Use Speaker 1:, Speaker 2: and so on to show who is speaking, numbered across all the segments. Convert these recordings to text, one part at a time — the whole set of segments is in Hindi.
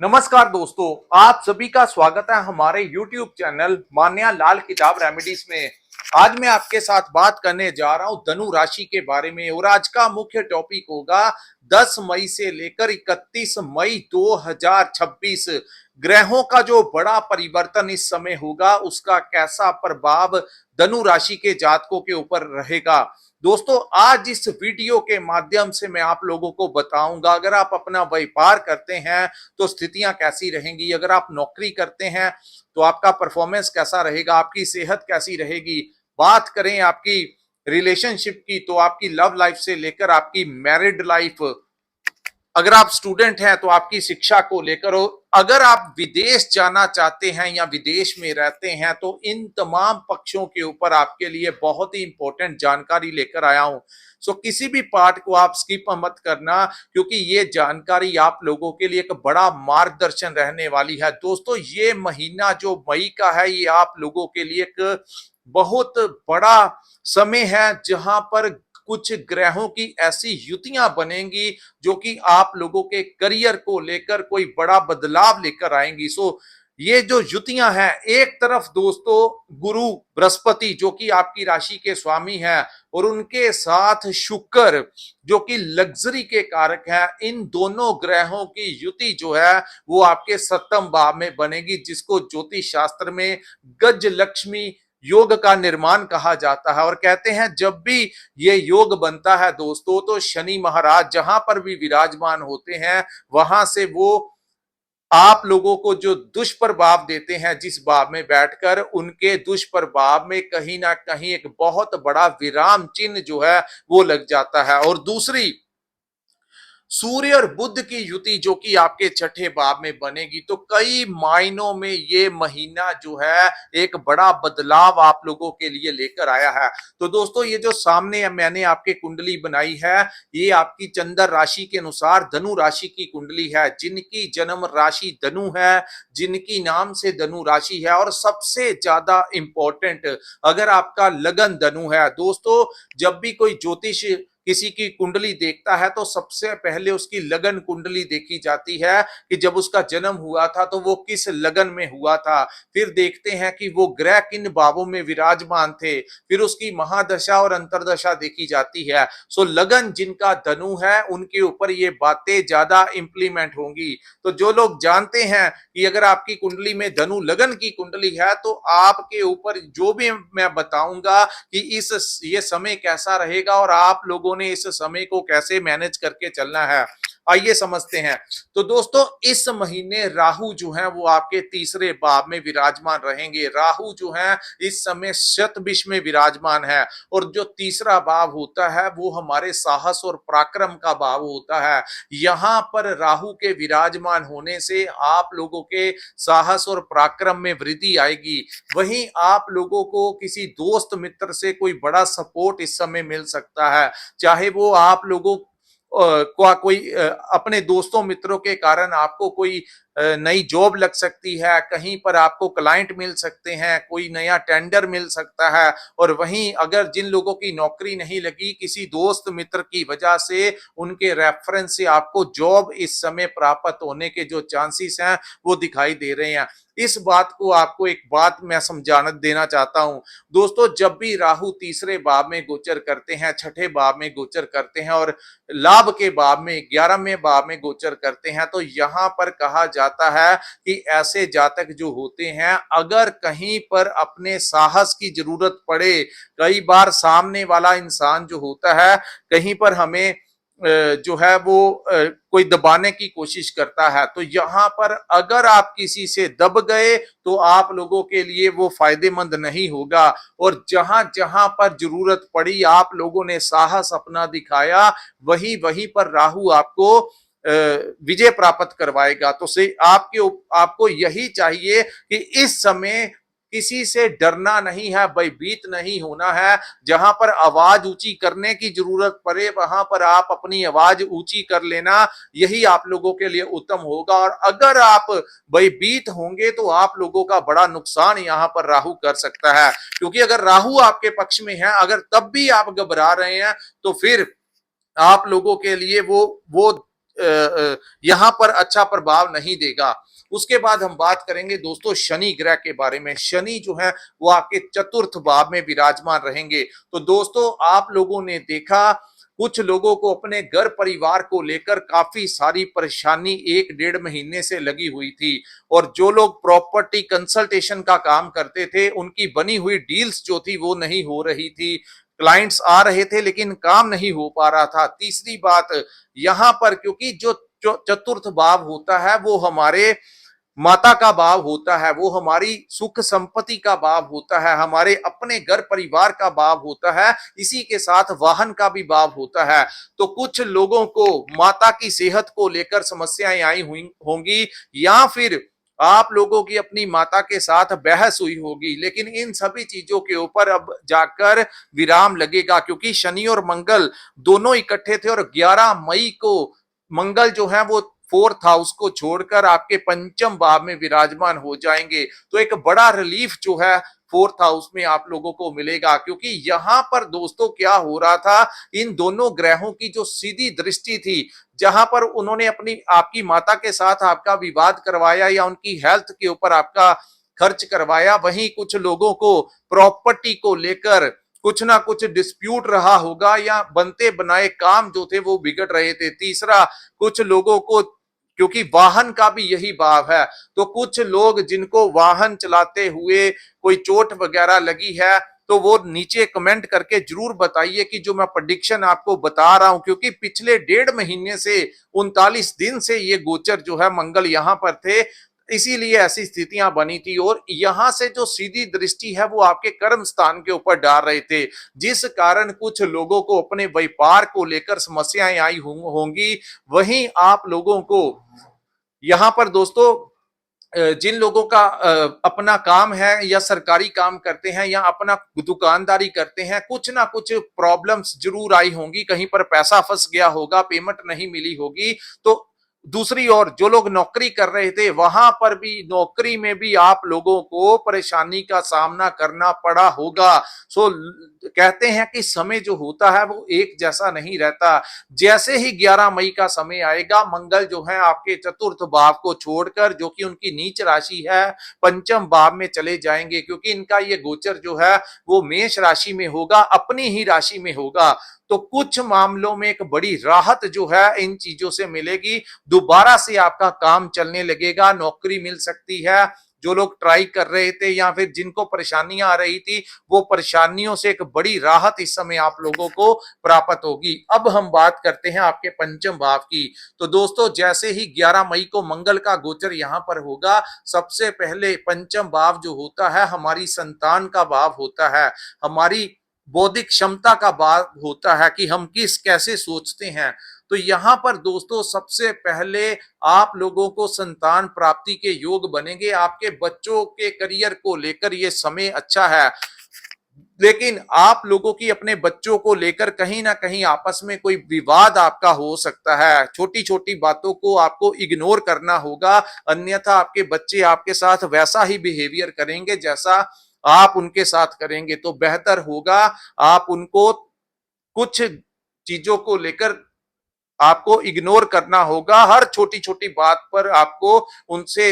Speaker 1: नमस्कार दोस्तों, आप सभी का स्वागत है हमारे YouTube चैनल मान्या लाल किताब रेमेडीज में। आज मैं आपके साथ बात करने जा रहा हूं धनु राशि के बारे में और आज का मुख्य टॉपिक होगा 10 मई से लेकर 31 मई 2026 ग्रहों का जो बड़ा परिवर्तन इस समय होगा उसका कैसा प्रभाव धनु राशि के जातकों के ऊपर रहेगा। दोस्तों, आज इस वीडियो के माध्यम से मैं आप लोगों को बताऊंगा अगर आप अपना व्यापार करते हैं तो स्थितियां कैसी रहेंगी, अगर आप नौकरी करते हैं तो आपका परफॉर्मेंस कैसा रहेगा, आपकी सेहत कैसी रहेगी। बात करें आपकी रिलेशनशिप की तो आपकी लव लाइफ से लेकर आपकी मैरिड लाइफ, अगर आप स्टूडेंट हैं तो आपकी शिक्षा को लेकर, हो अगर आप विदेश जाना चाहते हैं या विदेश में रहते हैं तो इन तमाम पक्षों के ऊपर आपके लिए बहुत ही इंपॉर्टेंट जानकारी लेकर आया हूं। सो किसी भी पार्ट को आप स्किप मत करना क्योंकि ये जानकारी आप लोगों के लिए एक बड़ा मार्गदर्शन रहने वाली है। दोस्तों, ये महीना जो मई का है ये आप लोगों के लिए एक बहुत बड़ा समय है जहां पर कुछ ग्रहों की ऐसी युतियां बनेंगी जो कि आप लोगों के करियर को लेकर कोई बड़ा बदलाव लेकर आएंगी। ये जो युतियां हैं, एक तरफ दोस्तों गुरु बृहस्पति जो कि आपकी राशि के स्वामी हैं और उनके साथ शुक्र जो कि लग्जरी के कारक हैं, इन दोनों ग्रहों की युति जो है वो आपके सप्तम भाव में बनेगी जिसको ज्योतिष शास्त्र में गज लक्ष्मी योग का निर्माण कहा जाता है। और कहते हैं जब भी ये योग बनता है दोस्तों तो शनि महाराज जहां पर भी विराजमान होते हैं वहां से वो आप लोगों को जो दुष्प्रभाव देते हैं जिस भाव में बैठकर, उनके दुष्प्रभाव में कहीं ना कहीं एक बहुत बड़ा विराम चिन्ह जो है वो लग जाता है। और दूसरी, सूर्य और बुध की युति जो कि आपके छठे भाव में बनेगी तो कई मायनों में ये महीना जो है एक बड़ा बदलाव आप लोगों के लिए लेकर आया है। तो दोस्तों, ये जो सामने मैंने आपके कुंडली बनाई है ये आपकी चंद्र राशि के अनुसार धनु राशि की कुंडली है। जिनकी जन्म राशि धनु है, जिनकी नाम से धनु राशि है, और सबसे ज्यादा इंपॉर्टेंट अगर आपका लगन धनु है दोस्तों, जब भी कोई ज्योतिष किसी की कुंडली देखता है तो सबसे पहले उसकी लगन कुंडली देखी जाती है कि जब उसका जन्म हुआ था तो वो किस लगन में हुआ था। फिर देखते हैं कि वो ग्रह किन भावों में विराजमान थे, फिर उसकी महादशा और अंतरदशा देखी जाती है। लगन जिनका धनु है उनके ऊपर ये बातें ज्यादा इंप्लीमेंट होंगी। तो जो लोग जानते हैं कि अगर आपकी कुंडली में धनु लगन की कुंडली है तो आपके ऊपर जो भी मैं बताऊंगा कि इस ये समय कैसा रहेगा और आप लोगों ने इस समय को कैसे मैनेज करके चलना है, आइए समझते हैं। तो दोस्तों, इस महीने राहु जो है वो आपके तीसरे भाव में विराजमान रहेंगे। राहु जो है इस समय शतभिष में विराजमान है और जो तीसरा भाव होता है वो हमारे साहस और पराक्रम का भाव होता है। यहां पर राहु के विराजमान होने से आप लोगों के साहस और पराक्रम में वृद्धि आएगी। वहीं आप लोगों को किसी दोस्त मित्र से कोई बड़ा सपोर्ट इस समय मिल सकता है, चाहे वो आप लोगों को कोई अपने दोस्तों मित्रों के कारण आपको कोई नई जॉब लग सकती है, कहीं पर आपको क्लाइंट मिल सकते हैं, कोई नया टेंडर मिल सकता है। और वहीं अगर जिन लोगों की नौकरी नहीं लगी, किसी दोस्त मित्र की वजह से उनके रेफरेंस से आपको जॉब इस समय प्राप्त होने के जो चांसेस हैं वो दिखाई दे रहे हैं। इस बात को आपको एक बात मैं समझाना देना चाहता हूं दोस्तों, जब भी राहु तीसरे भाव में गोचर करते हैं, छठे भाव में गोचर करते हैं और लाभ के भाव में 11वें भाव में गोचर करते हैं तो यहां पर कहा जाता है कि ऐसे जातक जो होते हैं अगर कहीं पर अपने साहस की जरूरत पड़े, कई बार सामने वाला इंसान जो होता है कहीं पर हमें जो है वो कोई दबाने की कोशिश करता है, तो यहां पर अगर आप किसी से दब गए तो आप लोगों के लिए वो फायदेमंद नहीं होगा। और जहां जहां पर जरूरत पड़ी आप लोगों ने साहस अपना दिखाया, वही वहीं पर राहु आपको विजय प्राप्त करवाएगा। तो से आपको यही चाहिए कि इस समय किसी से डरना नहीं है, भयभीत नहीं होना है। जहां पर आवाज ऊंची करने की जरूरत पड़े वहां पर आप अपनी आवाज ऊंची कर लेना, यही आप लोगों के लिए उत्तम होगा। और अगर आप भयभीत होंगे तो आप लोगों का बड़ा नुकसान यहां पर राहु कर सकता है, क्योंकि अगर राहु आपके पक्ष में है, अगर तब भी आप घबरा रहे हैं तो फिर आप लोगों के लिए वो यहाँ पर अच्छा प्रभाव नहीं देगा। उसके बाद हम बात करेंगे दोस्तों शनि ग्रह के बारे में। शनि जो है वो आपके चतुर्थ भाव में विराजमान रहेंगे। तो दोस्तों आप लोगों ने देखा कुछ लोगों को अपने घर परिवार को लेकर काफी सारी परेशानी 1 डेढ़ महीने से लगी हुई थी, और जो लोग प्रॉपर्टी कंसल्टेशन का काम करते थे उनकी बनी हुई डील्स जो थी वो नहीं हो रही थी। क्लाइंट्स आ रहे थे लेकिन काम नहीं हो पा रहा था। तीसरी बात, यहां पर क्योंकि जो चतुर्थ भाव होता है वो हमारे माता का भाव होता है, वो हमारी सुख संपत्ति का भाव होता है, हमारे अपने घर परिवार का भाव होता है, इसी के साथ वाहन का भी भाव होता है। तो कुछ लोगों को माता की सेहत को लेकर समस्याएं आई हुई होंगी, या फिर आप लोगों की अपनी माता के साथ बहस हुई होगी। लेकिन इन सभी चीजों के ऊपर अब जाकर विराम लगेगा, क्योंकि शनि और मंगल दोनों इकट्ठे थे, और 11 मई को मंगल जो है वो 4th हाउस को छोड़कर आपके पंचम भाव में विराजमान हो जाएंगे। तो एक बड़ा रिलीफ जो है 4th हाउस में आप लोगों को मिलेगा, क्योंकि यहां पर दोस्तों क्या हो रहा था, इन दोनों ग्रहों की जो सीधी दृष्टि थी, जहां पर उन्होंने अपनी आपकी माता के साथ आपका विवाद करवाया या उनकी हेल्थ के ऊपर आपका खर्च करवाया, वहीं कुछ लोगों को प्रॉपर्टी को लेकर कुछ ना कुछ डिस्प्यूट रहा होगा, या बनते बनाए काम जो थे वो बिगड़ रहे थे। तीसरा, कुछ लोगों को क्योंकि वाहन का भी यही भाव है, तो कुछ लोग जिनको वाहन चलाते हुए कोई चोट वगैरह लगी है, तो वो नीचे कमेंट करके जरूर बताइए कि जो मैं प्रेडिक्शन आपको बता रहा हूं, क्योंकि पिछले 1.5 महीने से 39 दिन से ये गोचर जो है मंगल यहां पर थे, इसीलिए ऐसी स्थितियां बनी थी। और यहां से जो सीधी दृष्टि है वो आपके कर्म स्थान के ऊपर डाल रहे थे, जिस कारण कुछ लोगों को अपने व्यापार को लेकर समस्याएं आई होंगी। वहीं आप लोगों को यहां पर दोस्तों जिन लोगों का अपना काम है या सरकारी काम करते हैं या अपना दुकानदारी करते हैं, कुछ ना कुछ प्रॉब्लम्स जरूर आई होंगी, कहीं पर पैसा फंस गया होगा, पेमेंट नहीं मिली होगी। तो दूसरी ओर जो लोग नौकरी कर रहे थे, वहां पर भी नौकरी में भी आप लोगों को परेशानी का सामना करना पड़ा होगा। सो कहते हैं कि समय जो होता है वो एक जैसा नहीं रहता। जैसे ही 11 मई का समय आएगा, मंगल जो है आपके चतुर्थ भाव को छोड़कर, जो कि उनकी नीच राशि है, पंचम भाव में चले जाएंगे, क्योंकि इनका ये गोचर जो है वो मेष राशि में होगा, अपनी ही राशि में होगा। तो कुछ मामलों में एक बड़ी राहत जो है इन चीजों से मिलेगी। दोबारा से आपका काम चलने लगेगा, नौकरी मिल सकती है। जो लोग ट्राई कर रहे थे या फिर जिनको परेशानियां आ रही थी, वो परेशानियों से एक बड़ी राहत इस समय आप लोगों को प्राप्त होगी। अब हम बात करते हैं आपके पंचम भाव की। तो दोस्तों जैसे ही 11 मई को मंगल का गोचर यहां पर होगा, सबसे पहले पंचम भाव जो होता है हमारी संतान का भाव होता है, हमारी बौद्धिक क्षमता का भाव होता है कि हम किस कैसे सोचते हैं। तो यहां पर दोस्तों सबसे पहले आप लोगों को संतान प्राप्ति के योग बनेंगे। आपके बच्चों के करियर को लेकर ये समय अच्छा है, लेकिन आप लोगों की अपने बच्चों को लेकर कहीं ना कहीं आपस में कोई विवाद आपका हो सकता है। छोटी छोटी बातों को आपको इग्नोर करना होगा, अन्यथा आपके बच्चे आपके साथ वैसा ही बिहेवियर करेंगे जैसा आप उनके साथ करेंगे। तो बेहतर होगा आप उनको कुछ चीजों को लेकर आपको इग्नोर करना होगा। हर छोटी छोटी बात पर आपको उनसे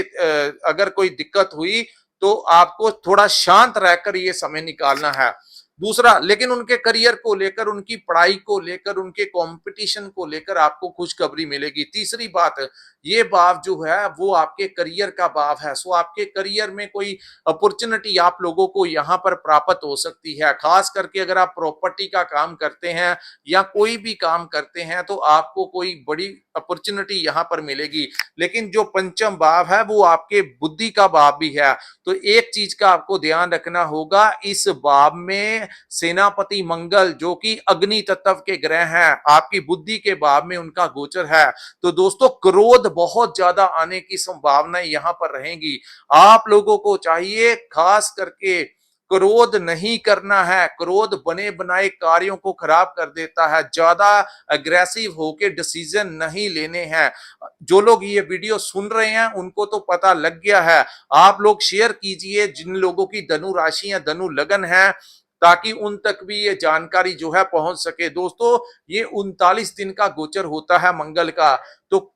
Speaker 1: अगर कोई दिक्कत हुई तो आपको थोड़ा शांत रहकर ये समय निकालना है। दूसरा, लेकिन उनके करियर को लेकर, उनकी पढ़ाई को लेकर, उनके कंपटीशन को लेकर आपको खुशखबरी मिलेगी। तीसरी बात, ये भाव जो है वो आपके करियर का भाव है। सो आपके करियर में कोई अपॉर्चुनिटी आप लोगों को यहाँ पर प्राप्त हो सकती है। खास करके अगर आप प्रॉपर्टी का काम करते हैं या कोई भी काम करते हैं तो आपको कोई बड़ी अपॉर्चुनिटी यहाँ पर मिलेगी। लेकिन जो पंचम भाव है वो आपके बुद्धि का भाव भी है। तो एक चीज का आपको ध्यान रखना होगा, इस भाव में सेनापति मंगल जो कि अग्नि तत्व के ग्रह हैं, आपकी बुद्धि के भाव में उनका गोचर है। तो दोस्तों क्रोध बहुत ज्यादा आने की संभावनाएं यहां पर रहेंगी। आप लोगों को चाहिए खास करके क्रोध नहीं करना है। क्रोध बने बनाए कार्यों को खराब कर देता है। ज्यादा अग्रेसिव होके डिसीजन नहीं लेने हैं। जो लोग ये वीडियो सुन रहे हैं उनको तो पता लग गया है। आप लोग शेयर कीजिए, जिन लोगों की धनु राशि या धनु लगन है, ताकि उन तक भी ये जानकारी जो है पहुंच सके। दोस्तों, ये 39 दिन का गोचर होता है मंगल का, तो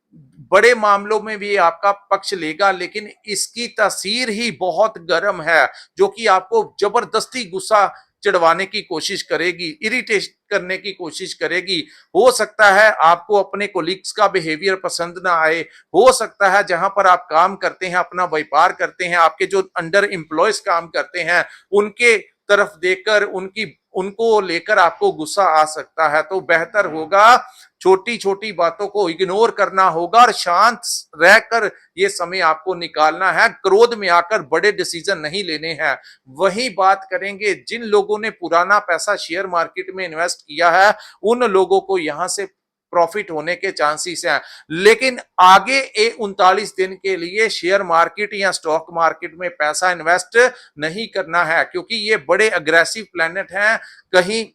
Speaker 1: बड़े मामलों में भी आपका पक्ष लेगा, लेकिन इसकी तासीर ही बहुत गर्म है, जो कि आपको जबरदस्ती गुस्सा चिढ़वाने की कोशिश करेगी, इरिटेट करने की कोशिश करेगी। हो सकता है आपको अपने कोलिग्स का बिहेवियर पसंद ना आए, हो सकता है जहां पर आप काम करते हैं, अपना व्यापार करते हैं, आपके जो अंडर एम्प्लॉयज काम करते हैं, उनके तरफ देखकर उनको लेकर आपको गुस्सा आ सकता है। तो बेहतर होगा छोटी छोटी बातों को इग्नोर करना होगा और शांत रहकर ये समय आपको निकालना है। क्रोध में आकर बड़े डिसीजन नहीं लेने हैं। वही बात करेंगे जिन लोगों ने पुराना पैसा शेयर मार्केट में इन्वेस्ट किया है, उन लोगों को यहां से प्रॉफिट होने के चांसेस हैं। लेकिन आगे 39 दिन के लिए शेयर मार्केट या स्टॉक मार्केट में पैसा इन्वेस्ट नहीं करना है, क्योंकि ये बड़े अग्रेसिव प्लेनेट हैं। कहीं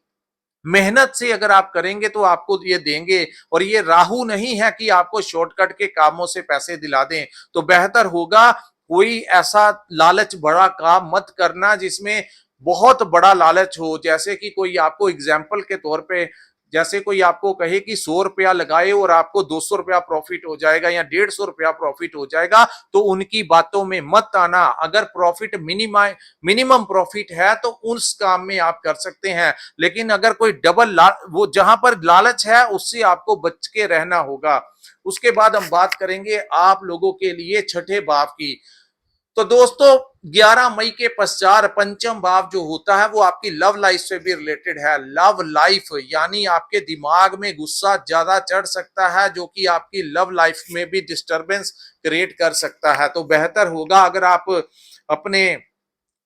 Speaker 1: मेहनत से अगर आप करेंगे तो आपको ये देंगे, और ये राहु नहीं है कि आपको शॉर्टकट के कामों से पैसे दिला दें। तो बेहतर होगा कोई ऐसा लालच बड़ा काम मत करना जिसमें बहुत बड़ा लालच हो। जैसे कि कोई आपको एग्जाम्पल के तौर पे, जैसे कोई आपको कहे कि 100 रुपया लगाए और आपको 200 रुपया प्रॉफिट हो जाएगा या 150 रुपया प्रॉफिट हो जाएगा, तो उनकी बातों में मत आना। अगर प्रॉफिट मिनिमम प्रॉफिट है तो उस काम में आप कर सकते हैं, लेकिन अगर कोई वो जहां पर लालच है उससे आपको बच के रहना होगा। उसके बाद हम बात करेंगे आप लोगों के लिए छठे भाव की। तो दोस्तों, 11 मई के पश्चात पंचम भाव जो होता है वो आपकी लव लाइफ से भी रिलेटेड है। लव लाइफ यानी आपके दिमाग में गुस्सा ज्यादा चढ़ सकता है, जो कि आपकी लव लाइफ में भी डिस्टरबेंस क्रिएट कर सकता है। तो बेहतर होगा अगर आप अपने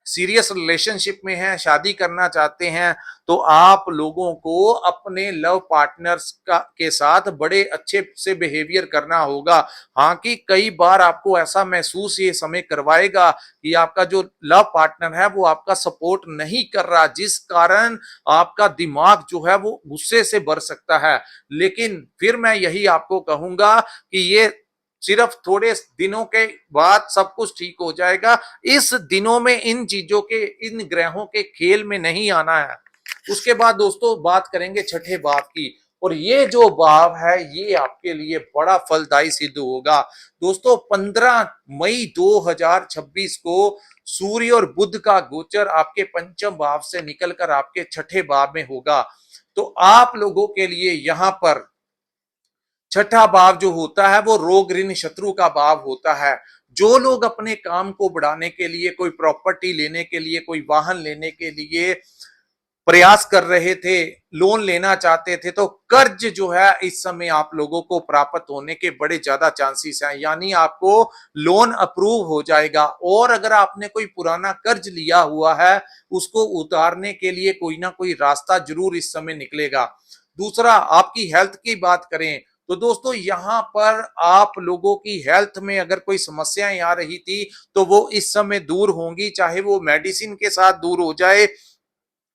Speaker 1: सीरियस रिलेशनशिप में हैं, शादी करना चाहते हैं, तो आप लोगों को अपने लव पार्टनर्स के साथ बड़े अच्छे से बिहेवियर करना होगा। हाँ, कि कई बार आपको ऐसा महसूस ये समय करवाएगा कि आपका जो लव पार्टनर है वो आपका सपोर्ट नहीं कर रहा, जिस कारण आपका दिमाग जो है वो गुस्से से भर सकता है। लेकिन फिर मैं यही आपको कहूंगा कि ये सिर्फ थोड़े दिनों के बाद सब कुछ ठीक हो जाएगा। इस दिनों में इन चीजों के, इन ग्रहों के खेल में नहीं आना है। उसके बाद दोस्तों बात करेंगे छठे भाव की, और ये जो भाव है ये आपके लिए बड़ा फलदायी सिद्ध होगा। दोस्तों, 15 मई 2026 को सूर्य और बुध का गोचर आपके पंचम भाव से निकलकर आपके छठे भाव में होगा। तो आप लोगों के लिए यहां पर छठा भाव जो होता है वो रोग ऋण शत्रु का भाव होता है। जो लोग अपने काम को बढ़ाने के लिए, कोई प्रॉपर्टी लेने के लिए, कोई वाहन लेने के लिए प्रयास कर रहे थे, लोन लेना चाहते थे, तो कर्ज जो है इस समय आप लोगों को प्राप्त होने के बड़े ज्यादा चांसेस हैं। यानी आपको लोन अप्रूव हो जाएगा, और अगर आपने कोई पुराना कर्ज लिया हुआ है उसको उतारने के लिए कोई ना कोई रास्ता जरूर इस समय निकलेगा। दूसरा, आपकी हेल्थ की बात करें तो दोस्तों यहां पर आप लोगों की हेल्थ में अगर कोई समस्याएं आ रही थी तो वो इस समय दूर होंगी, चाहे वो मेडिसिन के साथ दूर हो जाए,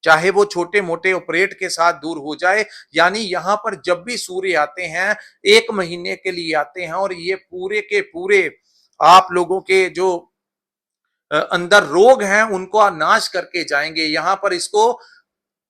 Speaker 1: चाहे वो छोटे मोटे ऑपरेट के साथ दूर हो जाए। यानी यहां पर जब भी सूर्य आते हैं 1 महीने के लिए आते हैं, और ये पूरे के पूरे आप लोगों के जो अंदर रोग हैं उनको नाश करके जाएंगे। यहां पर इसको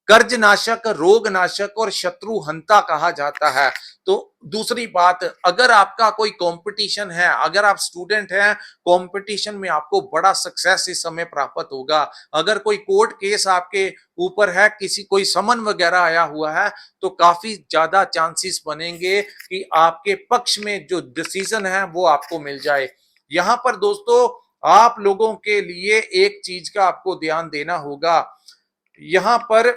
Speaker 1: कर्ज नाशक, रोग नाशक और शत्रु हंता कहा जाता है। तो दूसरी बात, अगर आपका कोई कंपटीशन है, अगर आप स्टूडेंट हैं, कंपटीशन में आपको बड़ा सक्सेस इस समय प्राप्त होगा। अगर कोई कोर्ट केस आपके ऊपर है, किसी कोई समन वगैरह आया हुआ है, तो काफी ज्यादा चांसेस बनेंगे कि आपके पक्ष में जो डिसीजन है वो आपको मिल जाए। यहां पर दोस्तों आप लोगों के लिए एक चीज का आपको ध्यान देना होगा। यहां पर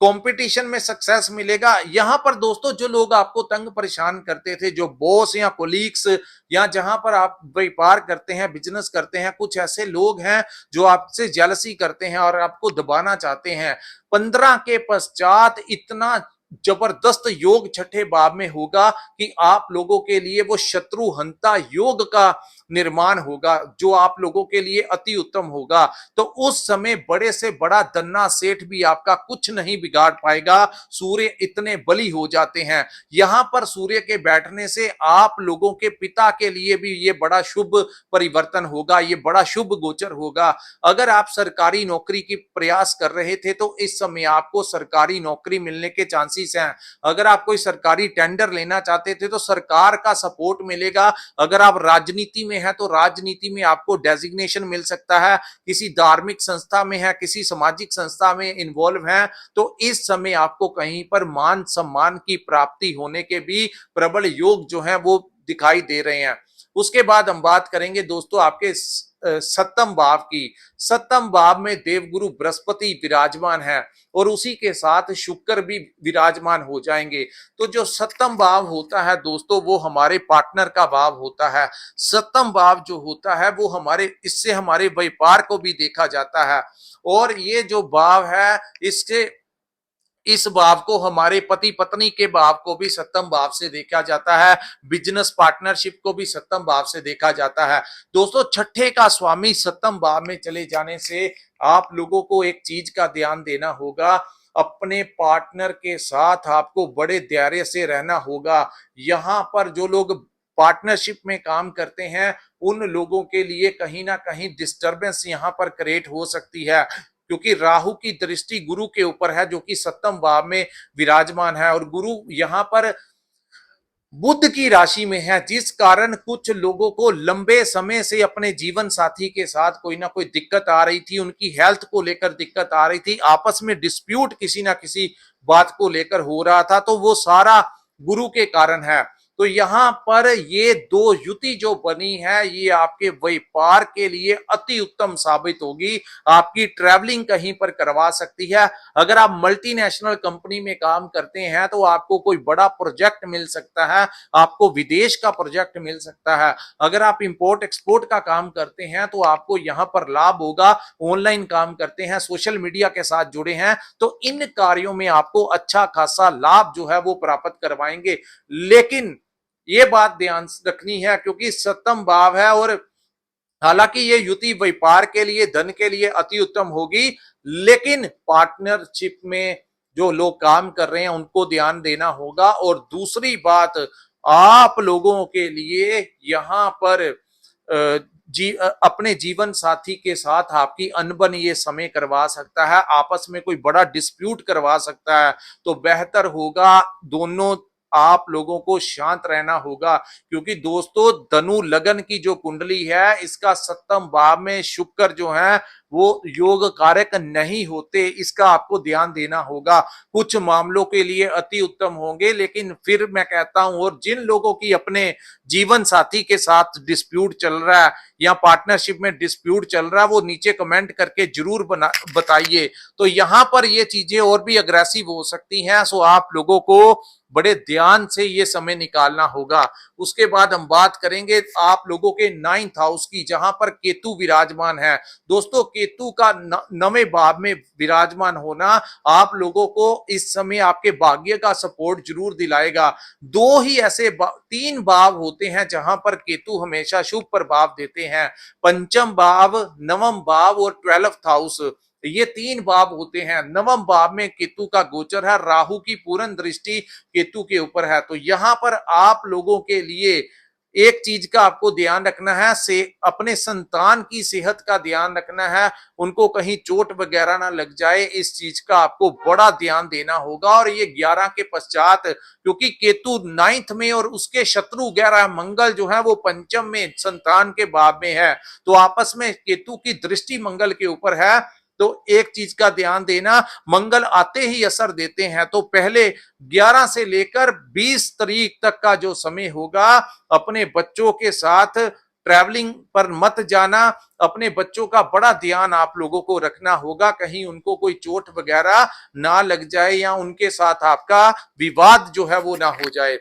Speaker 1: कंपटीशन में सक्सेस मिलेगा। यहां पर दोस्तों जो लोग आपको तंग परेशान करते थे, जो बॉस या कोलीग्स, या जहां पर आप व्यापार करते हैं, बिजनेस करते हैं, कुछ ऐसे लोग हैं जो आपसे जेलसी करते हैं और आपको दबाना चाहते हैं। 15 के पश्चात इतना जबरदस्त योग छठे भाव में होगा कि आप लोगों के लिए वो शत्रु हंता योग का निर्माण होगा जो आप लोगों के लिए अति उत्तम होगा, तो उस समय बड़े से बड़ा दन्ना सेठ भी आपका कुछ नहीं बिगाड़ पाएगा। सूर्य इतने बली हो जाते हैं। यहां पर सूर्य के बैठने से आप लोगों के पिता के लिए भी ये बड़ा शुभ परिवर्तन होगा, ये बड़ा शुभ गोचर होगा। अगर आप सरकारी नौकरी की प्रयास कर रहे थे तो इस समय आपको सरकारी नौकरी मिलने के चांसेस हैं। अगर आप कोई सरकारी टेंडर लेना चाहते थे तो सरकार का सपोर्ट मिलेगा। अगर आप राजनीति में हैं तो राजनीति में आपको डेजिग्नेशन मिल सकता है। किसी धार्मिक संस्था में है, किसी सामाजिक संस्था में इन्वॉल्व हैं, तो इस समय आपको कहीं पर मान सम्मान की प्राप्ति होने के भी प्रबल योग जो है वो दिखाई दे रहे हैं। उसके बाद हम बात करेंगे दोस्तों आपके सप्तम भाव की। सप्तम भाव में देवगुरु बृहस्पति विराजमान है और उसी के साथ शुक्र भी विराजमान हो जाएंगे। तो जो सप्तम भाव होता है दोस्तों वो हमारे पार्टनर का भाव होता है। सप्तम भाव जो होता है वो इससे हमारे व्यापार को भी देखा जाता है, और ये जो भाव है इसके इस भाव को हमारे पति पत्नी के भाव को भी सप्तम भाव से देखा जाता है। बिजनेस पार्टनरशिप को भी सप्तम भाव से देखा जाता है। दोस्तों छठे का स्वामी सप्तम भाव में चले जाने से आप लोगों को एक चीज का ध्यान देना होगा, अपने पार्टनर के साथ आपको बड़े धैर्य से रहना होगा। यहाँ पर जो लोग पार्टनरशिप में काम करते हैं उन लोगों के लिए कहीं ना कहीं डिस्टरबेंस यहाँ पर क्रिएट हो सकती है, क्योंकि राहु की दृष्टि गुरु के ऊपर है जो कि सप्तम भाव में विराजमान है, और गुरु यहाँ पर बुध की राशि में है, जिस कारण कुछ लोगों को लंबे समय से अपने जीवन साथी के साथ कोई ना कोई दिक्कत आ रही थी, उनकी हेल्थ को लेकर दिक्कत आ रही थी, आपस में डिस्प्यूट किसी ना किसी बात को लेकर हो रहा था, तो वो सारा गुरु के कारण है। तो यहाँ पर ये दो युति जो बनी है ये आपके व्यापार के लिए अति उत्तम साबित होगी। आपकी ट्रैवलिंग कहीं पर करवा सकती है। अगर आप मल्टीनेशनल कंपनी में काम करते हैं तो आपको कोई बड़ा प्रोजेक्ट मिल सकता है, आपको विदेश का प्रोजेक्ट मिल सकता है। अगर आप इंपोर्ट एक्सपोर्ट का काम करते हैं तो आपको यहाँ पर लाभ होगा। ऑनलाइन काम करते हैं, सोशल मीडिया के साथ जुड़े हैं, तो इन कार्यों में आपको अच्छा खासा लाभ जो है वो प्राप्त करवाएंगे। लेकिन ये बात ध्यान रखनी है क्योंकि सप्तम भाव है, और हालांकि ये युति व्यापार के लिए धन के लिए अति उत्तम होगी, लेकिन पार्टनरशिप में जो लोग काम कर रहे हैं उनको ध्यान देना होगा। और दूसरी बात, आप लोगों के लिए यहाँ पर अपने जीवन साथी के साथ आपकी अनबन ये समय करवा सकता है, आपस में कोई बड़ा डिस्प्यूट करवा सकता है। तो बेहतर होगा दोनों आप लोगों को शांत रहना होगा, क्योंकि दोस्तों धनु लगन की जो कुंडली है इसका सप्तम भाव में शुक्र जो है वो योग कारक नहीं होते, इसका आपको ध्यान देना होगा। कुछ मामलों के लिए अति उत्तम होंगे, लेकिन फिर मैं कहता हूं, और जिन लोगों की अपने जीवन साथी के साथ डिस्प्यूट चल रहा है या पार्टनरशिप में डिस्प्यूट चल रहा है वो नीचे कमेंट करके जरूर बताइए। तो यहां पर ये चीजें और भी अग्रेसिव हो सकती हैं, सो आप लोगों को बड़े ध्यान से ये समय निकालना होगा। उसके बाद हम बात करेंगे आप लोगों के 9th हाउस की, जहां पर केतु विराजमान है। दोस्तों केतु का 9वें भाव में विराजमान होना आप लोगों को इस समय आपके भाग्य का सपोर्ट जरूर दिलाएगा। दो ही ऐसे 3 भाव होते हैं जहां पर केतु हमेशा शुभ प्रभाव देते हैं, पंचम भाव, 9वां भाव और 12th हाउस। ये 3 भाव होते हैं। 9वां भाव में केतु का गोचर है, राहु की पूर्ण दृष्टि केतु के ऊपर है। तो यहां पर आप लोगों के लिए एक चीज का आपको ध्यान रखना है, से अपने संतान की सेहत का ध्यान रखना है, उनको कहीं चोट वगैरह ना लग जाए, इस चीज का आपको बड़ा ध्यान देना होगा। और ये 11 के पश्चात, क्योंकि केतु 9th में और उसके शत्रु 11 मंगल जो है वो पंचम में संतान के भाव में है, तो आपस में केतु की दृष्टि मंगल के ऊपर है। तो एक चीज का ध्यान देना, मंगल आते ही असर देते हैं, तो पहले 11 से लेकर 20 तारीख तक का जो समय होगा अपने बच्चों के साथ ट्रैवलिंग पर मत जाना। अपने बच्चों का बड़ा ध्यान आप लोगों को रखना होगा, कहीं उनको कोई चोट वगैरह ना लग जाए या उनके साथ आपका विवाद जो है वो ना हो जाए।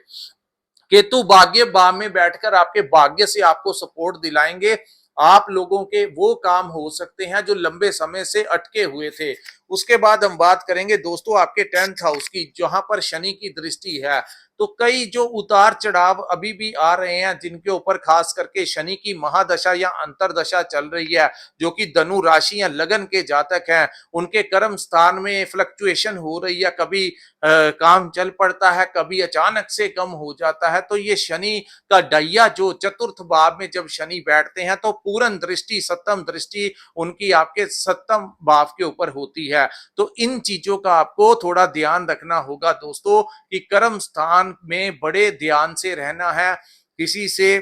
Speaker 1: केतु भाग्य भाव में बैठकर आपके भाग्य से आपको सपोर्ट दिलाएंगे। आप लोगों के वो काम हो सकते हैं जो लंबे समय से अटके हुए थे। उसके बाद हम बात करेंगे दोस्तों आपके 10th हाउस की, जहां पर शनि की दृष्टि है। तो कई जो उतार चढ़ाव अभी भी आ रहे हैं, जिनके ऊपर खास करके शनि की महादशा या अंतरदशा चल रही है, जो कि धनु राशि या लगन के जातक हैं, उनके कर्म स्थान में फ्लक्चुएशन हो रही है। कभी काम चल पड़ता है, कभी अचानक से कम हो जाता है। तो ये शनि का डैया जो चतुर्थ भाव में जब शनि बैठते हैं तो पूर्ण दृष्टि, सप्तम दृष्टि उनकी आपके सप्तम भाव के ऊपर होती है। तो इन चीजों का आपको थोड़ा ध्यान रखना होगा दोस्तों, कि कर्म स्थान में बड़े ध्यान से रहना है। किसी से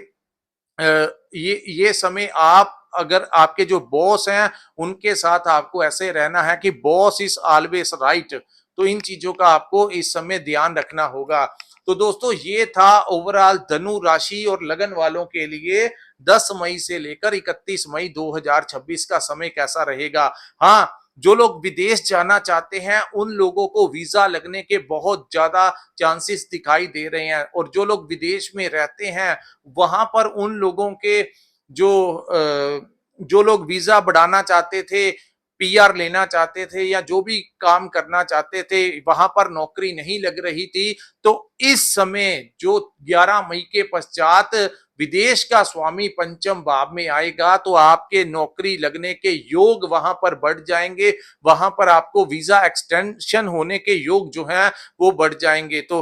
Speaker 1: ये समय आप, अगर आपके जो बॉस हैं उनके साथ आपको ऐसे रहना है कि बॉस इज ऑलवेज राइट। तो इन चीजों का आपको इस समय ध्यान रखना होगा। तो दोस्तों ये था ओवरऑल धनु राशि और लगन वालों के लिए 10 मई से लेकर 31 मई 2026 का समय कैसा रहेगा। हाँ, जो लोग विदेश जाना चाहते हैं उन लोगों को वीजा लगने के बहुत ज्यादा चांसेस दिखाई दे रहे हैं, और जो लोग विदेश में रहते हैं वहां पर उन लोगों के जो लोग वीजा बढ़ाना चाहते थे, पीआर लेना चाहते थे, या जो भी काम करना चाहते थे, वहां पर नौकरी नहीं लग रही थी, तो इस समय जो 11 मई के पश्चात विदेश का स्वामी पंचम भाव में आएगा तो आपके नौकरी लगने के योग वहां पर बढ़ जाएंगे। वहां पर आपको वीजा एक्सटेंशन होने के योग जो हैं वो बढ़ जाएंगे। तो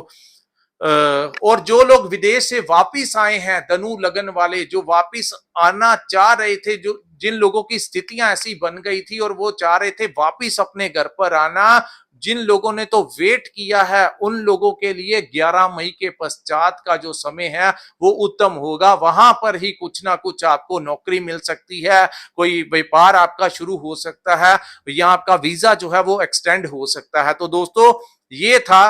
Speaker 1: और जो लोग विदेश से वापिस आए हैं, धनु लगन वाले जो वापिस आना चाह रहे थे, जो जिन लोगों की स्थितियां ऐसी बन गई थी और वो चाह रहे थे वापिस अपने घर पर आना, जिन लोगों ने तो वेट किया है, उन लोगों के लिए 11 मई के पश्चात का जो समय है वो उत्तम होगा। वहां पर ही कुछ ना कुछ आपको नौकरी मिल सकती है, कोई व्यापार आपका शुरू हो सकता है, या आपका वीजा जो है वो एक्सटेंड हो सकता है। तो दोस्तों ये था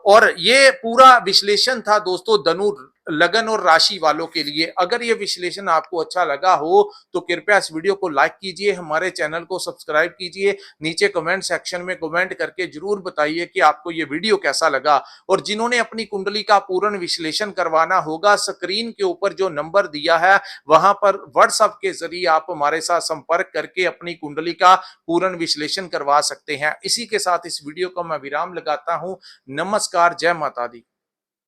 Speaker 1: और ये पूरा विश्लेषण था दोस्तों धनु लगन और राशि वालों के लिए। अगर ये विश्लेषण आपको अच्छा लगा हो तो कृपया इस वीडियो को लाइक कीजिए, हमारे चैनल को सब्सक्राइब कीजिए, नीचे कमेंट सेक्शन में कमेंट करके जरूर बताइए कि आपको ये वीडियो कैसा लगा। और जिन्होंने अपनी कुंडली का पूर्ण विश्लेषण करवाना होगा, स्क्रीन के ऊपर जो नंबर दिया है वहां पर व्हाट्सएप के जरिए आप हमारे साथ संपर्क करके अपनी कुंडली का पूर्ण विश्लेषण करवा सकते हैं। इसी के साथ इस वीडियो को मैं विराम लगाता हूं। नमस्कार, जय माता दी।